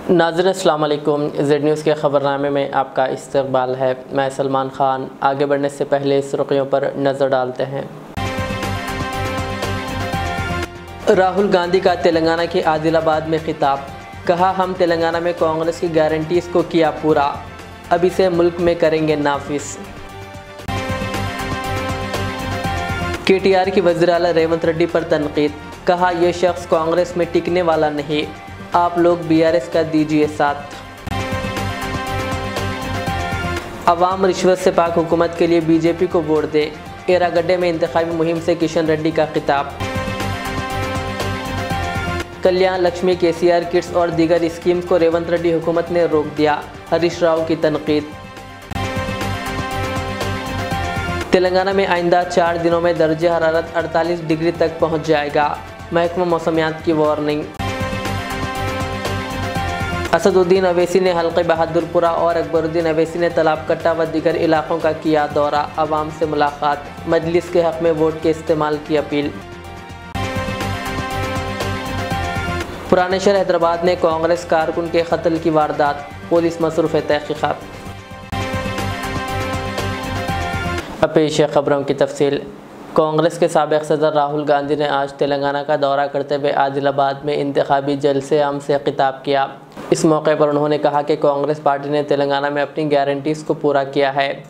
नाज़रीन अस्सलाम वालेकुम। ज़ेड न्यूज़ के ख़बरनामे में आपका इस्तकबाल है। मैं सलमान ख़ान। आगे बढ़ने से पहले सुर्खियों पर नज़र डालते हैं। राहुल गांधी का तेलंगाना के आदिलाबाद में खिताब। कहा, हम तेलंगाना में कांग्रेस की गारंटीज़ को किया पूरा, अब इसे मुल्क में करेंगे नाफिज। KTR की वज़ीर आला रेवंत रेड्डी पर तनकीद। कहा, यह शख्स कांग्रेस में टिकने वाला नहीं, आप लोग BRS का दीजिए साथ। अवाम रिश्वत से पाक हुकूमत के लिए BJP को वोट दे। एरागड्डे में इंतखाबी मुहिम से किशन रेड्डी का खिताब। कल्याण लक्ष्मी KCR किट्स और दीगर स्कीम्स को रेवंत रेड्डी हुकूमत ने रोक दिया, हरीश राव की तनकीद। तेलंगाना में आइंदा 4 दिनों में दर्जे हरारत 48 डिग्री तक पहुंच जाएगा, महकमा मौसमियात की वार्निंग। असदुद्दीन अवैसी ने हल्के बहादुरपुरा और अकबरुद्दीन अवैसी ने तालाब कट्टा व दीगर इलाकों का किया दौरा, अवाम से मुलाकात, मजलिस के हक में वोट के इस्तेमाल की अपील। पुराने शहर हैदराबाद में कांग्रेस कारकुन के कत्ल की वारदात, पुलिस मसरूफ़ तहकीक़ात। अब पेश है खबरों की तफसील। कांग्रेस के साबिक़ सदर राहुल गांधी ने आज तेलंगाना का दौरा करते हुए आदिलाबाद में इंतखाबी जलसे आम से खिताब किया। इस मौके पर उन्होंने कहा कि कांग्रेस पार्टी ने तेलंगाना में अपनी गारंटीज़ को पूरा किया है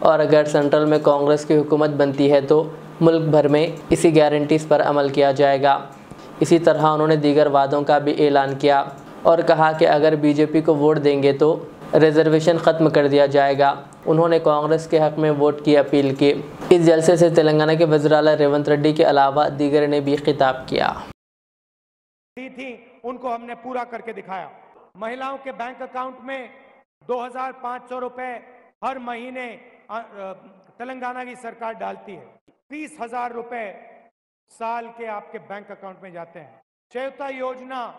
और अगर सेंट्रल में कांग्रेस की हुकूमत बनती है तो मुल्क भर में इसी गारंटीज़ पर अमल किया जाएगा। इसी तरह उन्होंने दीगर वादों का भी ऐलान किया और कहा कि अगर BJP को वोट देंगे तो रिजर्वेशन ख़त्म कर दिया जाएगा। उन्होंने कांग्रेस के हक में वोट की अपील की। इस जलसे से तेलंगाना के वज़ीर आला रेवंत रेड्डी के अलावा दीगर ने भी खिताब किया। उनको हमने पूरा करके दिखाया। महिलाओं के बैंक अकाउंट में 2500 रुपए हर महीने तेलंगाना की सरकार डालती है। 30,000 रुपए साल के आपके बैंक अकाउंट में जाते हैं। चयौता योजना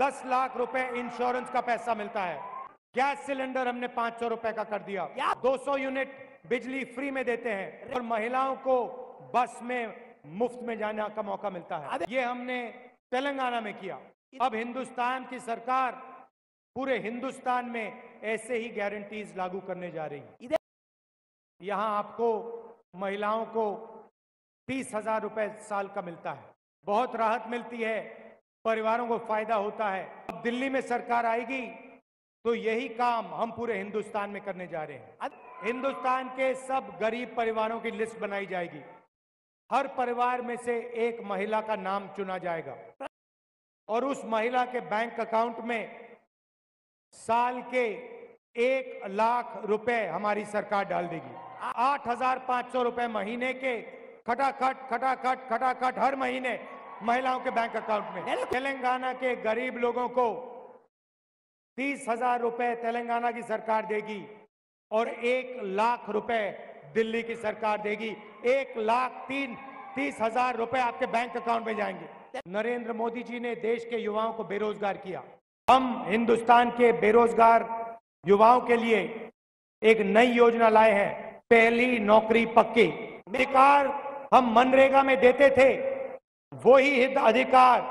10 लाख रुपए इंश्योरेंस का पैसा मिलता है। गैस सिलेंडर हमने 500 रुपए का कर दिया। 200 यूनिट बिजली फ्री में देते हैं और महिलाओं को बस में मुफ्त में जाने का मौका मिलता है। ये हमने तेलंगाना में किया। अब हिंदुस्तान की सरकार पूरे हिंदुस्तान में ऐसे ही गारंटीज लागू करने जा रही है। यहां आपको महिलाओं को 30,000 रुपए साल का मिलता है, बहुत राहत मिलती है, परिवारों को फायदा होता है। अब दिल्ली में सरकार आएगी तो यही काम हम पूरे हिंदुस्तान में करने जा रहे हैं। हिंदुस्तान के सब गरीब परिवारों की लिस्ट बनाई जाएगी। हर परिवार में से एक महिला का नाम चुना जाएगा और उस महिला के बैंक अकाउंट में साल के 1 लाख रुपए हमारी सरकार डाल देगी। 8,500 रुपए महीने के खटाखट हर महीने महिलाओं के बैंक अकाउंट में। तेलंगाना के गरीब लोगों को 30,000 रुपए तेलंगाना की सरकार देगी और 1 लाख रुपए दिल्ली की सरकार देगी। 1,30,000 रुपए आपके बैंक अकाउंट में जाएंगे। नरेंद्र मोदी जी ने देश के युवाओं को बेरोजगार किया। हम हिंदुस्तान के बेरोजगार युवाओं के लिए एक नई योजना लाए हैं, पहली नौकरी पक्की। अधिकार हम मनरेगा में देते थे, वही अधिकार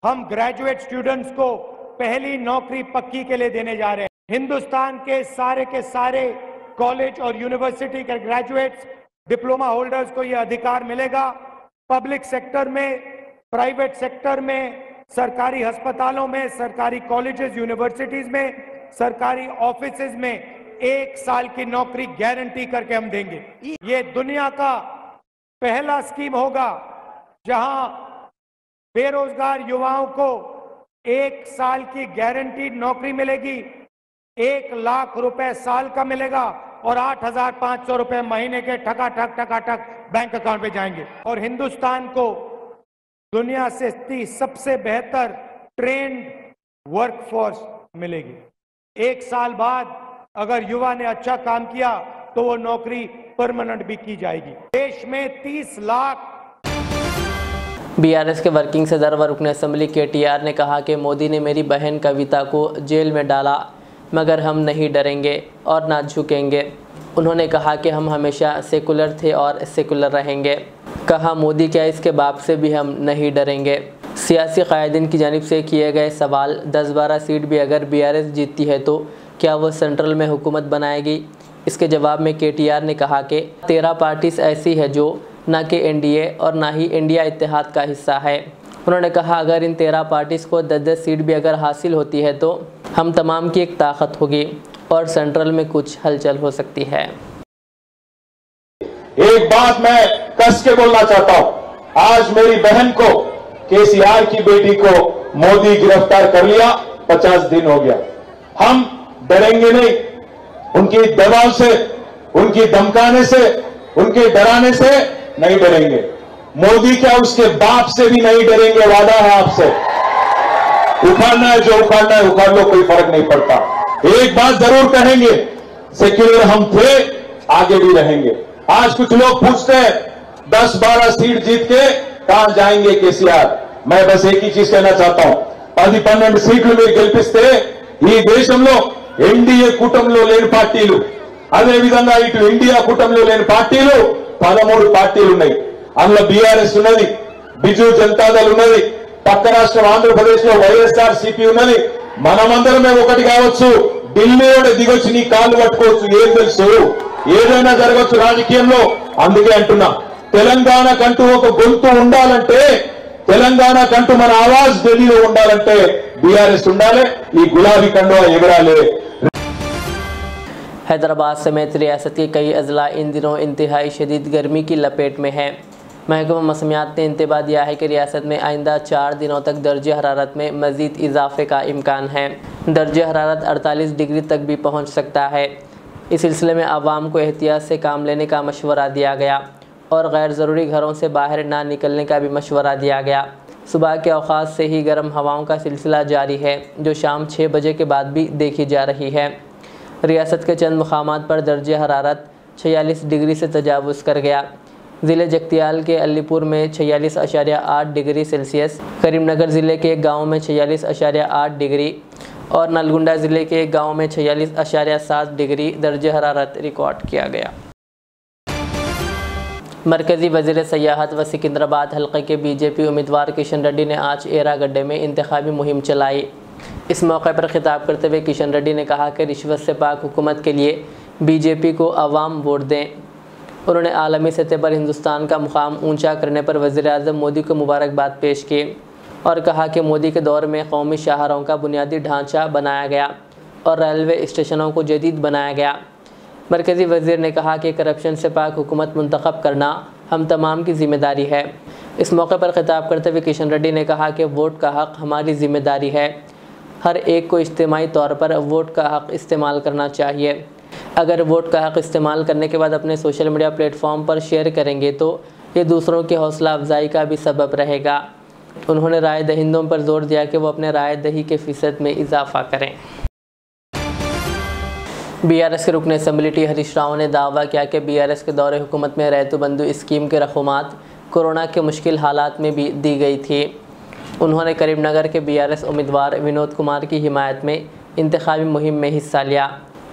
हम ग्रेजुएट स्टूडेंट्स को पहली नौकरी पक्की के लिए देने जा रहे हैं। हिंदुस्तान के सारे कॉलेज और यूनिवर्सिटी के ग्रेजुएट्स, डिप्लोमा होल्डर्स को यह अधिकार मिलेगा। पब्लिक सेक्टर में, प्राइवेट सेक्टर में, सरकारी अस्पतालों में, सरकारी कॉलेजेस, यूनिवर्सिटीज में, सरकारी ऑफिसेज में 1 साल की नौकरी गारंटी करके हम देंगे। ये दुनिया का पहला स्कीम होगा जहां बेरोजगार युवाओं को 1 साल की गारंटीड नौकरी मिलेगी, 1 लाख रुपए साल का मिलेगा और 8,500 रुपए महीने के ठकाठक बैंक अकाउंट में जाएंगे। और हिंदुस्तान को दुनिया से सबसे बेहतर ट्रेंड वर्कफोर्स मिलेगी। 1 साल बाद अगर युवा ने अच्छा काम किया तो वो नौकरी परमानेंट भी की जाएगी। देश में 30 लाख। BRS के वर्किंग सदर व रुकन असम्बली KTR ने कहा कि मोदी ने मेरी बहन कविता को जेल में डाला, मगर हम नहीं डरेंगे और ना झुकेंगे। उन्होंने कहा कि हम हमेशा सेकुलर थे और सेकुलर रहेंगे। कहा, मोदी क्या, इसके बाप से भी हम नहीं डरेंगे। सियासी कायदीन की जानिब से किए गए सवाल 10-12 सीट भी अगर BRS जीतती है तो क्या वो सेंट्रल में हुकूमत बनाएगी, इसके जवाब में KTR ने कहा कि 13 पार्टीज ऐसी है जो ना कि NDA और ना ही इंडिया इत्तेहाद का हिस्सा है। उन्होंने कहा अगर इन 13 पार्टीज़ को 10-10 सीट भी अगर हासिल होती है तो हम तमाम की एक ताकत होगी और सेंट्रल में कुछ हलचल हो सकती है। एक बात मैं कस के बोलना चाहता हूं, आज मेरी बहन को KCR की बेटी को मोदी गिरफ्तार कर लिया, 50 दिन हो गया। हम डरेंगे नहीं, उनकी दबाव से, उनकी धमकाने से, उनके डराने से नहीं डरेंगे। मोदी क्या उसके बाप से भी नहीं डरेंगे, वादा है आपसे। उखाड़ना है जो उखाड़ना है उखाड़ लो, कोई फर्क नहीं पड़ता। एक बात जरूर कहेंगे, सेक्युलर हम थे, आगे भी रहेंगे। आज कुछ लोग पूछते हैं 10-12 सीट जीत के कहां जाएंगे KCR। मैं बस एक ही चीज कहना चाहता हूं, 12 సీట్లు మీరు గెలిపిస్తే ఈ దేశంలో NDA కూటమిలో లేని పార్టీలు, అదే విధంగా ఇటు ఇండియా కూటమిలో లేని పార్టీలు 13 పార్టీలు ఉన్నాయి. అందులో BRS ఉన్నది, బిజు జనతాదళ్ ఉన్నది, పక్క రాష్ట్రం ఆంధ్రప్రదేశ్ లో YSRCP ఉన్నది. మనమందరమే ఒకటి కావచ్చు, ఢిల్లీ వాడు దిగొచ్చి నీ కాళ్ళు పట్టుకోవచ్చు, ఏం తెలుసు, ఏదైనా జరగచ్చు రాజకీయంలో. అందుకే అంటున్నా, తెలంగాణకంటూ ఒక గొంతు ఉండాలంటే, తెలంగాణకంటూ మన ఆవాజ్ ఢిల్లీలో ఉండాలంటే BRS ఉండాలి, ఈ గులాబీ కండువా ఎగరాలి. हैदराबाद समेत रियासत के कई अजला इन दिनों इंतहाई शदीद गर्मी की लपेट में है। महकमा मौसमियात ने इंतबाह दिया है कि रियासत में आइंदा 4 दिनों तक दर्ज हरारत में मज़ीद इजाफे का इम्कान है। दर्ज हरारत 48 डिग्री तक भी पहुँच सकता है। इस सिलसिले में आवाम को एहतियात से काम लेने का मशवरा दिया गया और गैर ज़रूरी घरों से बाहर ना निकलने का भी मशवरा दिया गया। सुबह के औक़ात से ही गर्म हवाओं का सिलसिला जारी है, जो शाम 6 बजे के बाद भी देखी जा रही है। रियासत के चंद मुकामात पर दर्ज हरारत 46 डिग्री से तजावुज़ कर गया। ज़िले जगतियाल के अलीपुर में 46.8 डिग्री सेल्सियस, करीमनगर ज़िले के एक गाँव में 46.8 डिग्री और नलगुंडा ज़िले के एक गाँव में 46.7 डिग्री दर्ज हरारत रिकॉर्ड किया गया। मरकज़ी वज़ीर सयाहत व सिकंदराबाद हल्के के BJP उम्मीदवार किशन रेड्डी ने आज एरा गड्ढे में इंतखाबी मुहिम चलाई। इस मौके पर खिताब करते हुए किशन रेड्डी ने कहा कि रिश्वत से पाक हुकूमत के लिए BJP को अवाम वोट दें। उन्होंने आलमी सतह पर हिंदुस्तान का मुकाम ऊंचा करने पर वज़ीर-ए-आज़म मोदी को मुबारकबाद पेश की और कहा कि मोदी के दौर में कौमी शाहराहों का बुनियादी ढांचा बनाया गया और रेलवे स्टेशनों को जदीद बनाया गया। मरकज़ी वज़ीर ने कहा कि करप्शन से पाक हुकूमत मुंतखब करना हम तमाम की ज़िम्मेदारी है। इस मौके पर खिताब करते हुए किशन रेड्डी ने कहा कि वोट का हक़ हमारी ज़िम्मेदारी है। हर एक को इज्तिमाई तौर पर वोट का हक़ इस्तेमाल करना चाहिए। अगर वोट का हक़ इस्तेमाल करने के बाद अपने सोशल मीडिया प्लेटफॉर्म पर शेयर करेंगे तो ये दूसरों की हौसला अफजाई का भी सबब रहेगा। उन्होंने राय दहिंदों पर जोर दिया कि वो अपने राय दही के फ़ीसद में इजाफ़ा करें। BRS के रुकन असम्बली टी हरीश राव ने दावा किया कि BRS के दौरे हुकूमत में रैतु बंधु स्कीम के रकूमात कोरोना के मुश्किल हालात में भी दी गई थी। उन्होंने करीमनगर के BRS उम्मीदवार विनोद कुमार की हिमायत में इंतखाबी मुहिम में हिस्सा लिया।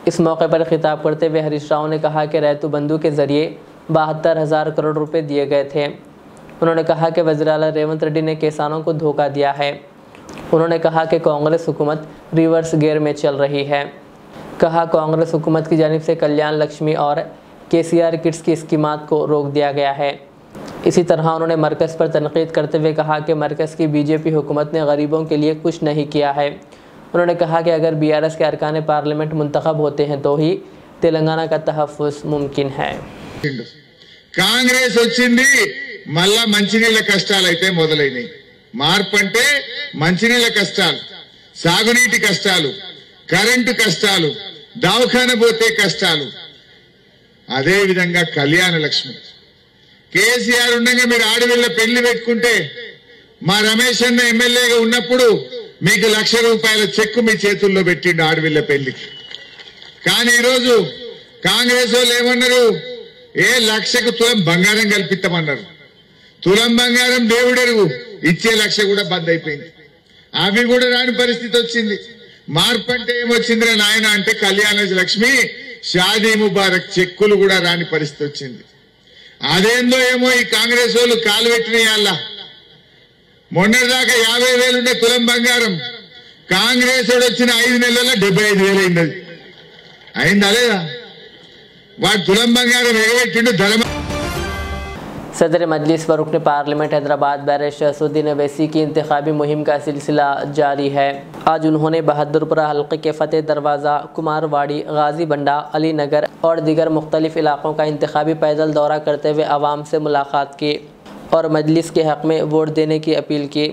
इस मौके पर खिताब करते हुए हरीश राव ने कहा कि रैतु बंधु के ज़रिए 72,000 करोड़ रुपए दिए गए थे। उन्होंने कहा कि वज़ीर आला रेवंत रेड्डी ने किसानों को धोखा दिया है। उन्होंने कहा कि कांग्रेस हुकूमत रिवर्स गियर में चल रही है। कहा कांग्रेस हुकूमत की जानिब से कल्याण लक्ष्मी और KCR किट्स की स्कीमात को रोक दिया गया है। इसी तरह उन्होंने मरकज़ पर तनकीद करते हुए कहा कि मरकज़ की BJP हुकूमत ने गरीबों के लिए कुछ नहीं किया है। उन्होंने कहा कि अगर BRS के अरकान पार्लियामेंट मुंतखब होते हैं तो ही तेलंगाना का तहफ़्फ़ुज़ मुमकिन है। कांग्रेस వచ్చింది మళ్ళా మంచినీళ్ళ కష్టాలు అయితే మొదలైనాయి। మార్పు అంటే మంచినీళ్ళ కష్టాలు, సాగునీటి కష్టాలు, కరెంటు కష్టాలు, దవాఖాన పోతే కష్టాలు, అదే విధంగా కళ్యాణ లక్ష్మి KCR ఉండగా మీరు ఆడవిళ్ళ పెళ్లి పెట్టుకుంటే మా రమేష్ అన్న ఎమ్మెల్యేగా ఉన్నప్పుడు మీకు ₹1,00,000 చెక్కు మీ చేతుల్లో పెట్టిండు ఆడవిళ్ళ పెళ్లికి। కానీ ఈరోజు కాంగ్రెస్ వాళ్ళు ఏమన్నారు, ఏ 1,00,000కు తులం బంగారం కల్పిస్తామన్నారు। తులం బంగారం దేవుడెరుగు, ఇచ్చే 1,00,000 కూడా బంద్ అయిపోయింది। అవి కూడా రాని పరిస్థితి వచ్చింది। మార్పు అంటే ఏమొచ్చిందిరా నాయన అంటే కళ్యాణ లక్ష్మి, షాదీ ముబారక్ చెక్కులు కూడా రాని పరిస్థితి వచ్చింది। అదేందో ఏమో ఈ కాంగ్రెస్ వాళ్ళు కాలు పెట్టినయాల మొన్నటిదాకా 50,000 ఉండే తులం బంగారం కాంగ్రెస్ వాడు వచ్చిన 5 నెలల్లో 75,000 అయింది. అయిందా లేదా? వాడు తులం బంగారం ఎగబెట్టిండు ధర్మ. सदर मजलिस व रुकन पार्लियामेंट हैदराबाद बैरिस्टर असदुद्दीन अवैसी की इंतखाबी मुहिम का सिलसिला जारी है। आज उन्होंने बहादुरपुरा हल्के के फतेह दरवाज़ा, कुमारवाड़ी, गाजी बंडा, अली नगर और दीगर मुख्तलिफ इलाकों का इंतखाबी पैदल दौरा करते हुए आवाम से मुलाकात की और मजलिस के हक़ में वोट देने की अपील की।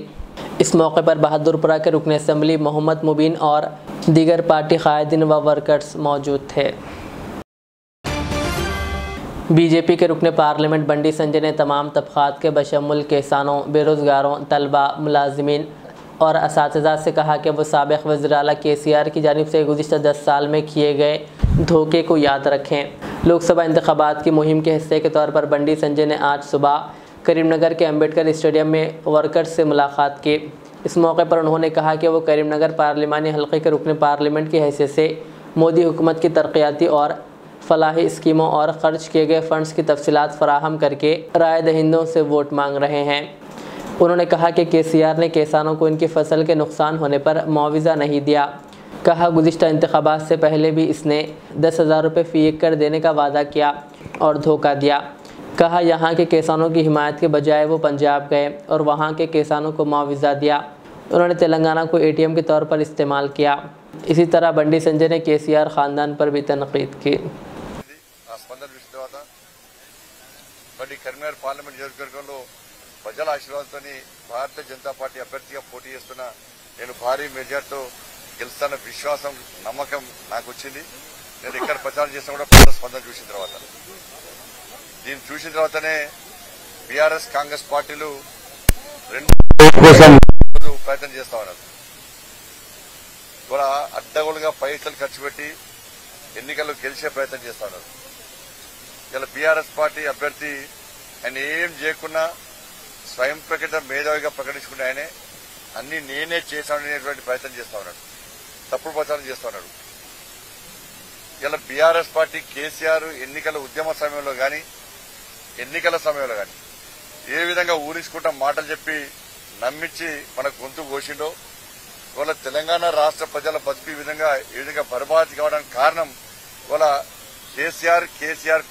इस मौके पर बहादुरपुरा के रुकन असम्बली मोहम्मद मुबीन और दीगर पार्टी कायदीन व वर्कर्स मौजूद थे। बीजेपी के रुकन पार्लियामेंट बंडी संजय ने तमाम तबक़ात के बशमुल किसानों, बेरोज़गारों, तलबा, मुलाजिमीन और असातिज़ा से कहा कि वो साबिक़ वज़ीर आला KCR की जानिब से गुज़िश्ता 10 साल में किए गए धोखे को याद रखें। लोकसभा इंतख़ाबात की मुहिम के हिस्से के तौर पर बंडी संजय ने आज सुबह करीमनगर के अम्बेडकर स्टेडियम में वर्कर्स से मुलाकात की। इस मौके पर उन्होंने कहा कि वो करीमनगर पार्लिमानी हल्के के रुकन पार्लियामेंट की हैसियत से मोदी हुकूमत की तरक्याती और फलाही स्कीमों और ख़र्च किए गए फ़ंड्स की तफसीलात फ़राहम करके राय दहिंदों से वोट मांग रहे हैं। उन्होंने कहा कि KCR ने किसानों को इनकी फसल के नुकसान होने पर मुआवजा नहीं दिया। कहा गुज़िश्ता इंतख़ाबात से पहले भी इसने 10,000 रुपये फ़ी एकड़ देने का वादा किया और धोखा दिया। कहा यहाँ के किसानों की हिमायत के बजाय वो पंजाब गए और वहाँ के किसानों को मुआवजा दिया। उन्होंने तेलंगाना को ATM के तौर पर इस्तेमाल किया। इसी तरह बंडी संजय ने KCR ख़ानदान पर भी तनक़ीद की। కరీంనగర్ పార్లమెంట్ నియోజకవర్గంలో ప్రజల ఆశీర్వాదంతో భారతీయ జనతా పార్టీ అభ్యర్థిగా పోటీ చేస్తున్నా నేను భారీ మెజార్టీతో గెలుస్తాన విశ్వాసం, నమ్మకం నాకు వచ్చింది. నేను ఇక్కడ ప్రచారం చేసిన కూడా ప్రజల స్పందన చూసిన తర్వాతనే బీఆర్ఎస్ కాంగ్రెస్ పార్టీలు రెండు ప్రయత్నం చేస్తా ఉన్నారు. కూడా అడ్డగోలుగా పైసలు ఖర్చు పెట్టి ఎన్నికల్లో గెలిచే ప్రయత్నం చేస్తా ఉన్నారు. ఇలా బీఆర్ఎస్ పార్టీ అభ్యర్థి ఆయన ఏం చేయకుండా స్వయం ప్రకటన మేధావిగా ప్రకటించుకున్న ఆయనే అన్ని నేనే చేశాననేటువంటి ప్రయత్నం చేస్తా ఉన్నాడు, తప్పుడు ప్రచారం చేస్తా ఉన్నాడు. ఇలా బీఆర్ఎస్ పార్టీ KCR ఎన్నికల ఉద్యమ సమయంలో గాని ఎన్నికల సమయంలో గాని ఏ విధంగా ఊరించుకుంటా మాటలు చెప్పి నమ్మించి మన గొంతు కోసిండో ఇవాళ తెలంగాణ రాష్ట్ర ప్రజల బతుకు ఈ విధంగా బర్బాద్ కావడానికి కారణం ఇవాళ KCR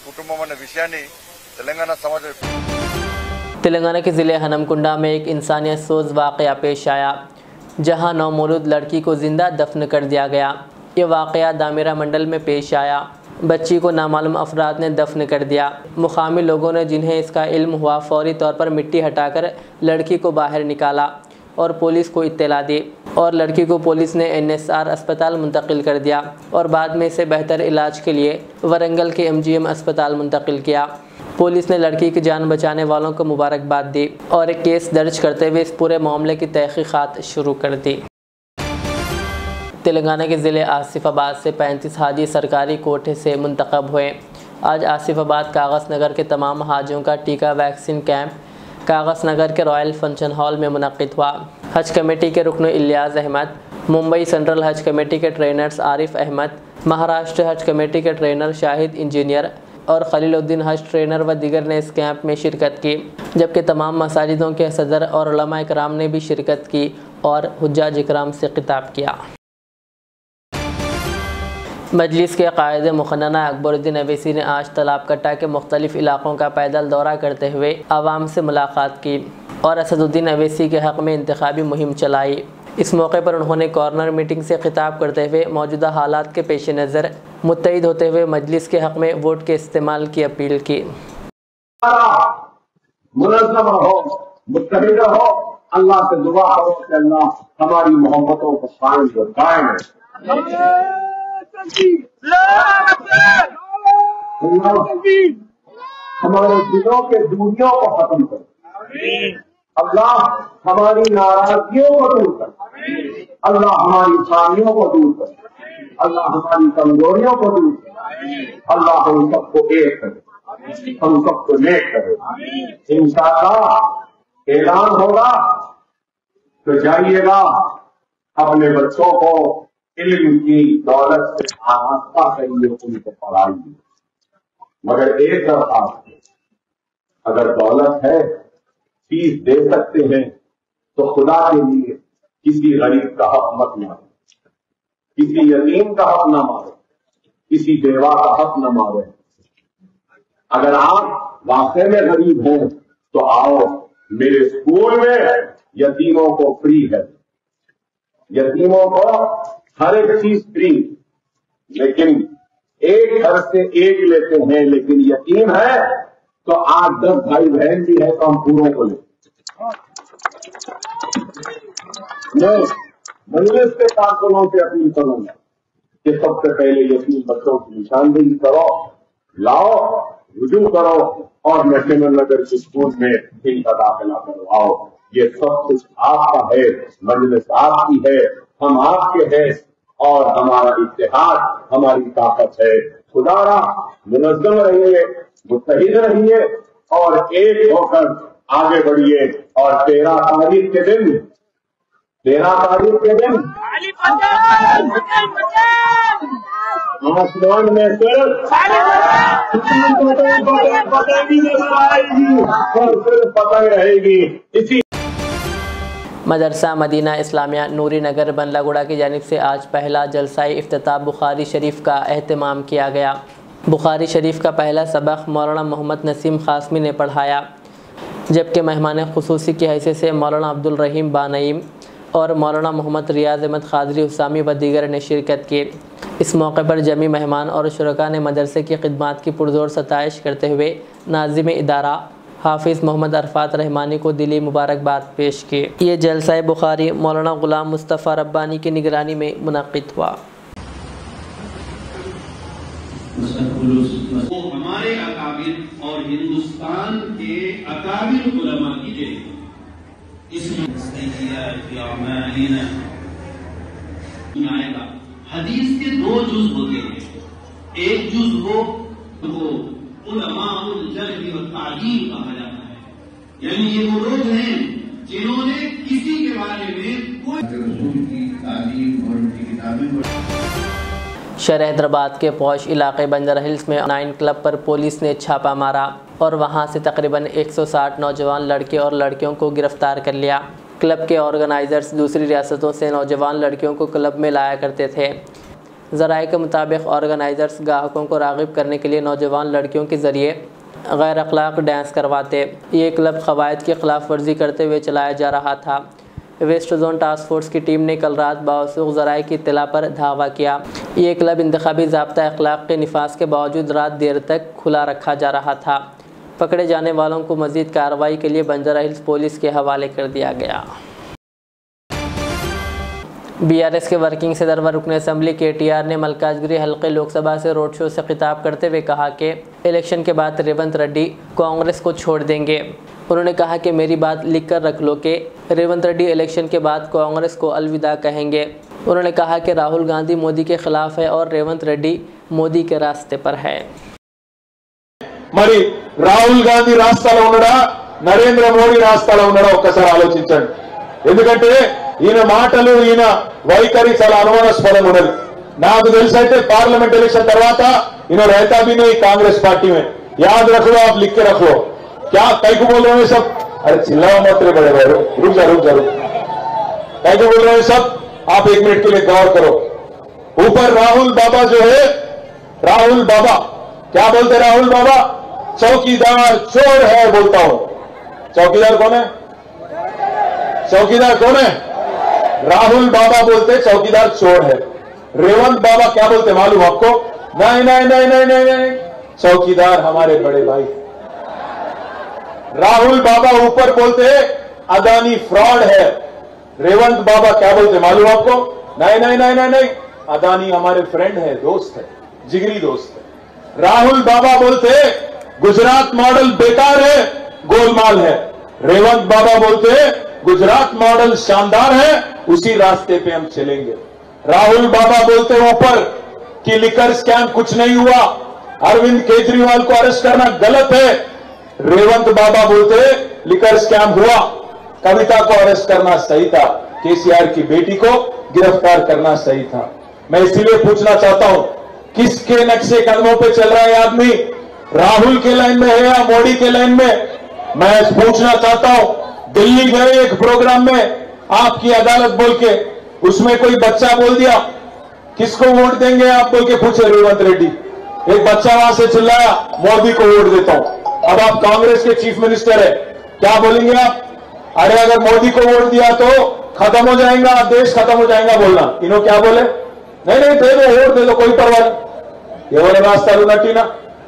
कुटुंबम अन्न विषयाన్ని तेलंगाना समाज। तेलंगाना के ज़िले हनमकुंडा में एक इंसानियत सोज वाक़या पेश आया जहां नौमौलूद लड़की को ज़िंदा दफन कर दिया गया। ये वाक़या दामिरा मंडल में पेश आया। बच्ची को नामालूम अफराद ने दफन कर दिया। मुकामी लोगों ने जिन्हें इसका इल्म हुआ फौरी तौर पर मिट्टी हटाकर लड़की को बाहर निकाला और पुलिस को इत्तला दी और लड़की को पुलिस ने NSR अस्पताल मुंतकिल कर दिया और बाद में इसे बेहतर इलाज के लिए वरंगल के MGM अस्पताल मुंतकिल किया। पुलिस ने लड़की की जान बचाने वालों को मुबारकबाद दी और एक केस दर्ज करते हुए इस पूरे मामले की तहकीकात शुरू कर दी। तेलंगाना के ज़िले आसिफाबाद से 35 हाजी सरकारी कोटे से मुंतखब हुए। आज आसिफाबाद कागज़ नगर के तमाम हाजियों का टीका वैक्सीन कैंप कागज़ नगर के रॉयल फंक्शन हॉल में मुनक़िद हुआ। हज कमेटी के रुकन इलियास अहमद, मुंबई सेंट्रल हज कमेटी के ट्रेनर्स आरिफ अहमद, महाराष्ट्र हज कमेटी के ट्रेनर शाहिद इंजीनियर और खलीलुद्दीन हज ट्रेनर व दीगर ने इस कैंप में शिरकत की, जबकि तमाम मसाजिदों के सदर और उलमा इकराम ने भी शिरकत की और हुज्जाज इकराम से खिताब किया। मजलिस के कायद मुखन्ना अकबरुद्दीन अवैसी ने आज तालाब कट्टा के मुख्तलिफ इलाकों का पैदल दौरा करते हुए आवाम से मुलाकात की और असदुद्दीन अवैसी के हक़ में इंतखाबी मुहिम चलाई। इस मौके पर उन्होंने कॉर्नर मीटिंग से खिताब करते हुए मौजूदा हालात के पेश नज़र मुत्तहिद होते हुए मजलिस के हक़ में वोट के इस्तेमाल की अपील की। मुनज़्ज़म रहो, मुत्तहिद रहो, अल्लाह से दुआ करो कि अल्लाह हमारी मोहब्बतों को कायम रखे। हमारे दिलों के दूरियों को खत्म कर, अल्लाह हमारी नाराजगियों को दूर कर, अल्लाह हमारी खामियों को दूर कर, अल्लाह हमारी कमजोरियों को दूर कर, अल्लाह हम सबको एक करे, हम सबको नेक करे। इंशाअल्लाह ऐलान होगा तो जाइएगा, अपने बच्चों को इल्म की दौलत से आरास्ता करिए, उनको पढ़ाइए। मगर एक दरखास्त, अगर दौलत है, फीस दे सकते हैं तो खुदा के लिए किसी गरीब का हक मत मारो, किसी यतीम का हक न मारो, किसी बेवा का हक न मारो। अगर आप वाकई में गरीब हैं तो आओ, मेरे स्कूल में यतीमों को फ्री है, यतीमों को हर एक चीज फ्री, लेकिन एक घर से एक लेते हैं, लेकिन यतीम है तो 8-10 भाई बहन भी है तो हम पूरों को लेते। मैं मजलिस के कारकुनों से अपील करूंगा कि सबसे पहले यतीम बच्चों की निशानदेही करो, लाओ, रुजू करो और नेशनल नगर के स्कूल में इनका दाखिला करवाओ। ये सब कुछ आपका है, मजलिस आपकी है, हम आपके हैं और हमारा इत्तेहाद हमारी ताकत है। खुदारा मुनज़्ज़म रहिए, मुत्तहिद रहिए और एक होकर आगे बढ़िए। और 13 तारीख के दिन आसमान में सिर्फ पतंग रहेगी। इसी मदरसा मदीना इस्लामिया नूरी नगर बंदलागुड़ा की जानिब से आज पहला जलसाए इफ्तिताह बुखारी शरीफ का एहतमाम किया गया। बुखारी शरीफ का पहला सबक मौलाना मोहम्मद नसीम खासमी ने पढ़ाया, जबकि मेहमान खुसूसी की हैसियत से मौलाना अब्दुल रहीम बानईम और मौलाना मोहम्मद रियाज अहमद खादरी हुसामी व दीगर ने शिरकत की। इस मौके पर जमी मेहमान और शुरका ने मदरसे की खिदमात की पुरजोर सताइश करते हुए नाज़िम इदारा हाफिज़ मोहम्मद अरफात रहमानी को दिली मुबारकबाद पेश की। ये जलसा बुखारी मौलाना गुलाम मुस्तफ़ा रब्बानी की निगरानी में मुनक़्क़िद हुआ। वो हमारे अकाबिर और हिंदुस्तान के अकाबिर उलमा की जय आएगा। हदीस के 2 जुज होते हैं। एक जुज वो उलमाउल जर्ह व तादील कहा जाता है, यानी ये वो लोग हैं जिन्होंने किसी के बारे में कोई रसूल की तालीम और उनकी किताबें। शहर हैदराबाद के पौश इलाके बंजारा हिल्स में 9 क्लब पर पुलिस ने छापा मारा और वहां से तकरीबन 160 नौजवान लड़के और लड़कियों को गिरफ्तार कर लिया। क्लब के ऑर्गेनाइजर्स दूसरी रियासतों से नौजवान लड़कियों को क्लब में लाया करते थे। ज़राए के मुताबिक ऑर्गेनाइजर्स ग्राहकों को राग़िब करने के लिए नौजवान लड़कियों के ज़रिए गैर अखलाक डांस करवाते। ये क्लब क़वायद की खिलाफ वर्जी करते हुए चलाया जा रहा था। वेस्ट जोन टास्क फोर्स की टीम ने कल रात बावसूख ज़राए की इत्तला पर धावा किया। ये क्लब इंतखाबी ज़ाब्ता अखलाक के निफाज के बावजूद रात देर तक खुला रखा जा रहा था। पकड़े जाने वालों को मज़ीद कार्रवाई के लिए बंजारा हिल्स पुलिस के हवाले कर दिया गया। BRS के वर्किंग सदर व रुकन असम्बली KTR ने मलकाजगिरी हल्के लोकसभा से रोड शो से खिताब करते हुए कहा कि इलेक्शन के बाद रेवंत रेड्डी कांग्रेस को छोड़ देंगे। उन्होंने कहा कि मेरी बात लिख कर रख लो कि रेवंत रेड्डी इलेक्शन के बाद कांग्रेस को अलविदा कहेंगे। उन्होंने कहा कि राहुल गांधी मोदी के खिलाफ है और रेवंत रेड्डी मोदी के रास्ते पर है। మరి రాహుల్ గాంధీ రాష్ట్రాల్లో ఉన్నాడా, నరేంద్ర మోడీ రాష్ట్రాల్లో ఉన్నాడా ఒక్కసారి ఆలోచించండి. ఎందుకంటే ఈయన మాటలు, ఈయన వైఖరి చాలా అనుమానాస్పదంగా ఉన్నది. నాకు తెలిసైతే पार्लियामेंट इलेक्शन తర్వాత इन्हों रहता भी नहीं कांग्रेस पार्टी में। याद रख लो, आप लिख के रख लो। क्या कई को बोल रहे हैं सब? अरे चिल्लाओ मत रे बड़े भाई, रुक जा। कई को बोल रहे हैं सब? आप 1 मिनट के लिए गौर करो। ऊपर राहुल बाबा जो है, राहुल बाबा क्या बोलते? राहुल बाबा चौकीदार चोर है बोलता हूं। चौकीदार कौन है? चौकीदार कौन है? राहुल बाबा बोलते चौकीदार चोर है। रेवंत बाबा क्या बोलते मालूम आपको? नहीं, चौकीदार हमारे बड़े भाई। राहुल बाबा ऊपर बोलते अदानी फ्रॉड है। रेवंत बाबा क्या बोलते मालूम आपको? नहीं, अदानी हमारे फ्रेंड है, दोस्त है, जिगरी दोस्त है। राहुल बाबा बोलते गुजरात मॉडल बेकार है, गोलमाल है। रेवंत बाबा बोलते गुजरात मॉडल शानदार है, उसी रास्ते पे हम चलेंगे। राहुल बाबा बोलते ऊपर कि लिकर स्कैम कुछ नहीं हुआ, अरविंद केजरीवाल को अरेस्ट करना गलत है। रेवंत बाबा बोलते लिकर स्कैम हुआ, कविता को अरेस्ट करना सही था, केसीआर की बेटी को गिरफ्तार करना सही था। मैं इसीलिए पूछना चाहता हूं, किसके नक्शे कदमों पे चल रहा है आदमी? राहुल के लाइन में है या मोदी के लाइन में? मैं पूछना चाहता हूं, दिल्ली गए एक प्रोग्राम में, आपकी अदालत बोल के, उसमें कोई बच्चा बोल दिया किसको वोट देंगे आप बोल के पूछे रेवंत रेड्डी। एक बच्चा वहां से चिल्लाया मोदी को वोट देता हूं। अब आप कांग्रेस के चीफ मिनिस्टर है, क्या बोलेंगे आप? अरे अगर मोदी को वोट दिया तो खत्म हो जाएगा, देश खत्म हो जाएगा बोलना। इन्हों क्या बोले? नहीं नहीं, दे दो, वोट दे दो, कोई परवाह नहीं। ये वाले रास्ता नटी ना।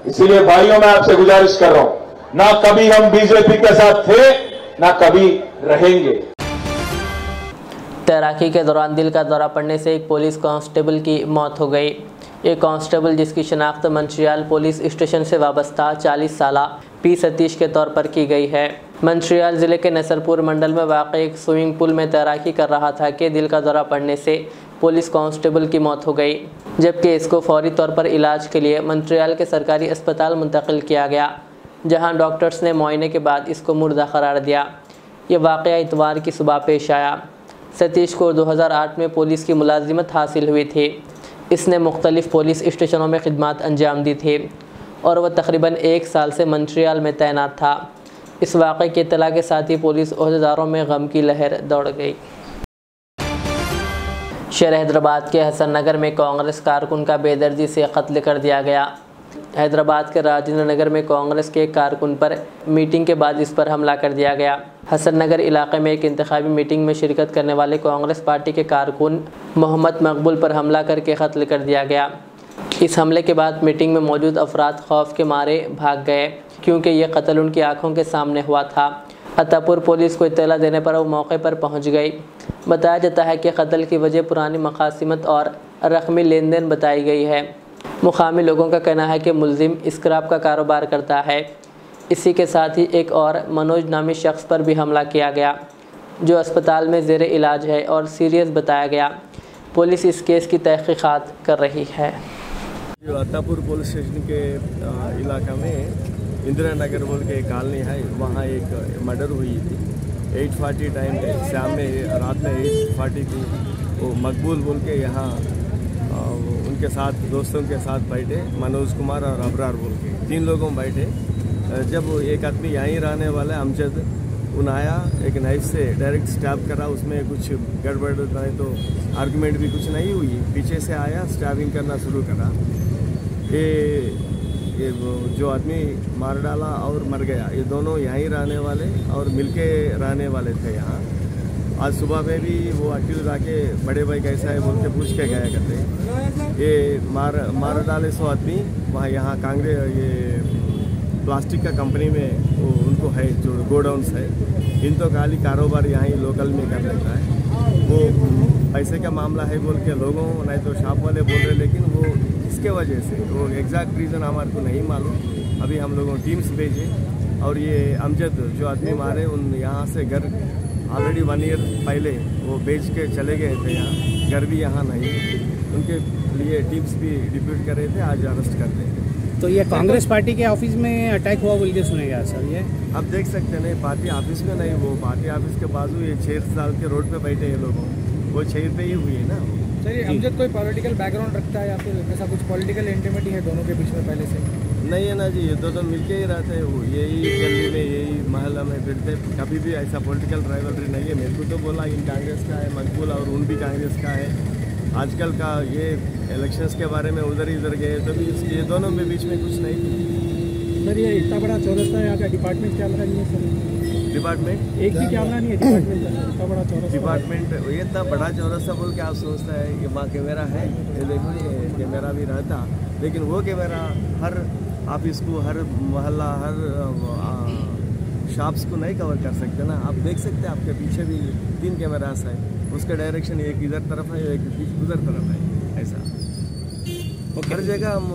इसीलिए भाइयों मैं आपसे गुजारिश कर रहा हूं, ना कभी हम बीजेपी के साथ थे ना कभी रहेंगे। तैराकी के दौरान दिल का दौरा पड़ने से एक पुलिस कांस्टेबल की मौत हो गई। एक कांस्टेबल जिसकी शिनाख्त मंचियाल पुलिस स्टेशन से वाबस्ता 40 साला पी सतीश के तौर पर की गई है। मंचियाल ज़िले के नसरपुर मंडल में वाक़ एक स्विमिंग पूल में तैराकी कर रहा था कि दिल का दौरा पड़ने से पुलिस कांस्टेबल की मौत हो गई, जबकि इसको फौरी तौर पर इलाज के लिए मंचियाल के सरकारी अस्पताल मुंतकिल किया गया, जहां डॉक्टर्स ने मुआयने के बाद इसको मुर्दा करार दिया। ये वाक़या इतवार की सुबह पेश आया। सतीश को 2008 में पुलिस की मुलाजिमत हासिल हुई थी। इसने मुख्तलिफ पुलिस स्टेशनों में खिदमत अंजाम दी थी और वह तकरीबन 1 साल से मंचियाल में तैनात था। इस वाक़े की इत्तला के साथ ही पुलिस ओहदेदारों में गम की लहर दौड़ गई। शहर हैदराबाद के हसन नगर में कांग्रेस कारकुन का बेदर्दी से कत्ल कर दिया गया। हैदराबाद के राजेंद्र नगर में कांग्रेस के एक कारकुन पर मीटिंग के बाद इस पर हमला कर दिया गया। हसन नगर इलाके में एक इंतखाबी मीटिंग में शिरकत करने वाले कांग्रेस पार्टी के कारकुन मोहम्मद मकबूल पर हमला करके कत्ल कर दिया गया। इस हमले के बाद मीटिंग में मौजूद अफराद खौफ के मारे भाग गए, क्योंकि यह कत्ल उनकी आंखों के सामने हुआ था। अतापुर पुलिस को इत्तला देने पर वो मौके पर पहुंच गई। बताया जाता है कि कत्ल की वजह पुरानी मकासिमत और रकमी लेन देन बताई गई है। मुकामी लोगों का कहना है कि मुलजिम स्क्रैप का कारोबार करता है। इसी के साथ ही एक और मनोज नामी शख्स पर भी हमला किया गया, जो अस्पताल में ज़ेरे इलाज है और सीरियस बताया गया। पुलिस इस केस की तहकीकात कर रही है। जो अत्तापुर पुलिस स्टेशन के इलाका में इंदिरा नगर बोल के एक कॉलोनी है, वहाँ एक मर्डर हुई थी 8:40 टाइम पे, शाम में रात में 8:40 थी। वो मकबूल बोल के यहाँ उनके साथ दोस्तों के साथ बैठे, मनोज कुमार और अबरार बोल के 3 लोगों बैठे। जब एक आदमी यहीं रहने वाला अमजद उन आया, एक नाइफ से डायरेक्ट स्टैब करा। उसमें कुछ गड़बड़ नहीं तो आर्गुमेंट भी कुछ नहीं हुई, पीछे से आया स्टैबिंग करना शुरू करा। ये जो आदमी मार डाला और मर गया, ये दोनों यहीं रहने वाले और मिलके रहने वाले थे यहाँ। आज सुबह में भी वो अकेले जाके बड़े भाई कैसा है बोल के पूछ के गया करते। ये मार डाले 100 आदमी वहाँ यहाँ कांग्रेस ये प्लास्टिक का कंपनी में वो उनको है जो गोडाउन्स है, इन तो खाली कारोबार यहाँ ही लोकल में कर लेता है। वो पैसे का मामला है बोल के लोगों नहीं तो शॉप वाले बोल रहे, लेकिन वो इसके वजह से वो एग्जैक्ट रीज़न हमारे को नहीं मालूम। अभी हम लोगों टीम्स भेजे और ये अमजद जो आदमी मारे उन यहाँ से घर ऑलरेडी 1 ईयर पहले वो बेच के चले गए थे, यहाँ घर भी यहाँ नहीं, उनके लिए टीम्स भी डिप्यूट कर रहे थे, आज अरेस्ट करते हैं। तो ये कांग्रेस पार्टी के ऑफिस में अटैक हुआ बोल के सुनेगा सर? ये आप देख सकते हैं, नहीं पार्टी ऑफिस में नहीं, वो पार्टी ऑफिस के बाजू ये 6 साल के रोड पे बैठे हैं लोगों, वो 6 पे ही हुई है ना। सर ये अमजद कोई पॉलिटिकल बैकग्राउंड रखता है या फिर ऐसा कुछ पॉलिटिकल इंटिमेटी है दोनों के बीच में पहले से? नहीं है ना जी, ये दोनों मिलके ही रहते हैं, वो यही गली में यही महल्ला में फिरते, कभी भी ऐसा पॉलिटिकल राइवलरी नहीं है। मेरे को तो बोला इन कांग्रेस का है मकबूल और उन भी कांग्रेस का है। आजकल का ये इलेक्शंस के बारे में उधर इधर गए तो भी ये दोनों के बीच में कुछ नहीं थी। सर ये इतना बड़ा चौरस्ता है, यहाँ का डिपार्टमेंट कैमरा नहीं है सर? डिपार्टमेंट एक भी कैमरा नहीं है डिपार्टमेंट का, इतना बड़ा चौरस्ता डिपार्टमेंट ये इतना बड़ा चौरस्ता बोल के आप सोचता है कि वहाँ कैमरा है, ये देखो ये कैमरा भी रहता, लेकिन वो कैमरा हर ऑफिस को, हर मोहल्ला, हर शॉप्स को नहीं कवर कर सकते ना। आप देख सकते हैं आपके पीछे भी 3 कैमरास है, उसका डायरेक्शन एक इधर तरफ है एक उधर तरफ है, ऐसा हर जगह हम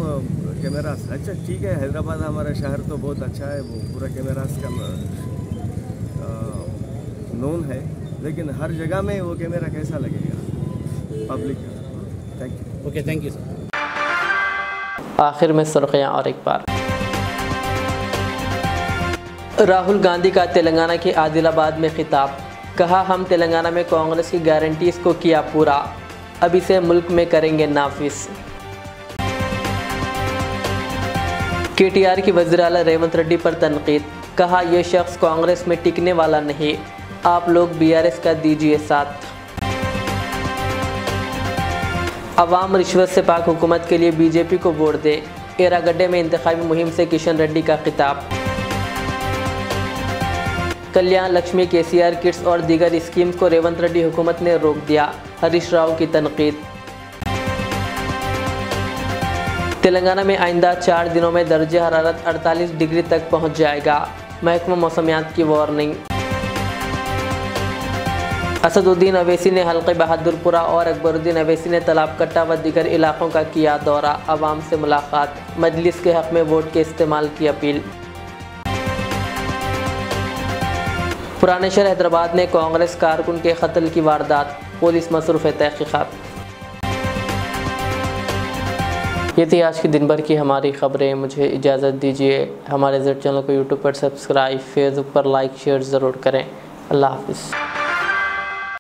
कैमरास। अच्छा ठीक है, हैदराबाद हमारा शहर तो बहुत अच्छा है, वो पूरा कैमरास का नोन है, लेकिन हर जगह में वो कैमरा कैसा लगेगा पब्लिक का। Thank you. Okay, thank you sir. आखिर में सुर्खियाँ और एक बार। राहुल गांधी का तेलंगाना के आदिलाबाद में खिताब, कहा हम तेलंगाना में कांग्रेस की गारंटीज को किया पूरा, अब इसे मुल्क में करेंगे नाफिज। केटीआर की वज़ीर आला रेवंत रेड्डी पर तनकीद, कहा यह शख्स कांग्रेस में टिकने वाला नहीं, आप लोग BRS का दीजिए साथ। अवाम रिश्वत से पाक हुकूमत के लिए BJP को वोट दे। एरागड्डे में इंतखाबी मुहिम से किशन रेड्डी का खिताब। कल्याण लक्ष्मी KCR किट्स और दीगर स्कीम्स को रेवंत रेड्डी हुकूमत ने रोक दिया। हरीश राव की तनकीद। तेलंगाना में आइंदा 4 दिनों में दर्जे हरारत 48 डिग्री तक पहुंच जाएगा। महकमा मौसमियात की वार्निंग। असदुद्दीन अवैसी ने हल्के बहादुरपुरा और अकबरुद्दीन अवैसी ने तालाब कट्टा व दीगर इलाकों का किया दौरा। अवाम से मुलाकात। मजलिस के हक में वोट के इस्तेमाल की अपील। पुराने शहर हैदराबाद में कांग्रेस कारकुन के कत्ल की वारदात। पुलिस मसरूफ़ तहकीक़ात। ये थी आज की दिन भर की हमारी खबरें। मुझे इजाज़त दीजिए। हमारे ज़ेड चैनल को यूट्यूब पर सब्सक्राइब, फेसबुक पर लाइक शेयर ज़रूर करें। अल्लाह हाफिज़।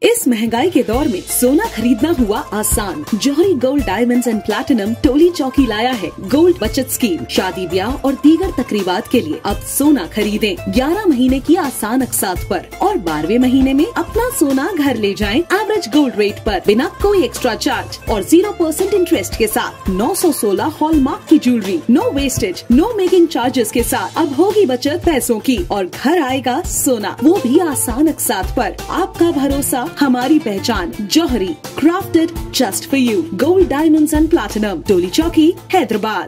इस महंगाई के दौर में सोना खरीदना हुआ आसान। जौहरी gold diamonds and platinum Toli चौकी लाया है गोल्ड बचत स्कीम। शादी ब्याह और दीगर तकरीबात के लिए अब सोना खरीदें 11 महीने की आसान अक़सात पर और 12वें महीने में अपना सोना घर ले जाएं एवरेज गोल्ड रेट पर बिना कोई एक्स्ट्रा चार्ज और 0% इंटरेस्ट के साथ। 916 हॉलमार्क की jewellery, no wastage, no making charges के साथ। अब होगी बचत पैसों की और घर आएगा सोना, वो भी आसान अक़सात पर। आपका भरोसा, हमारी पहचान। Jauhari, crafted just for you. Gold diamonds and platinum, Toli Chowki, Hyderabad.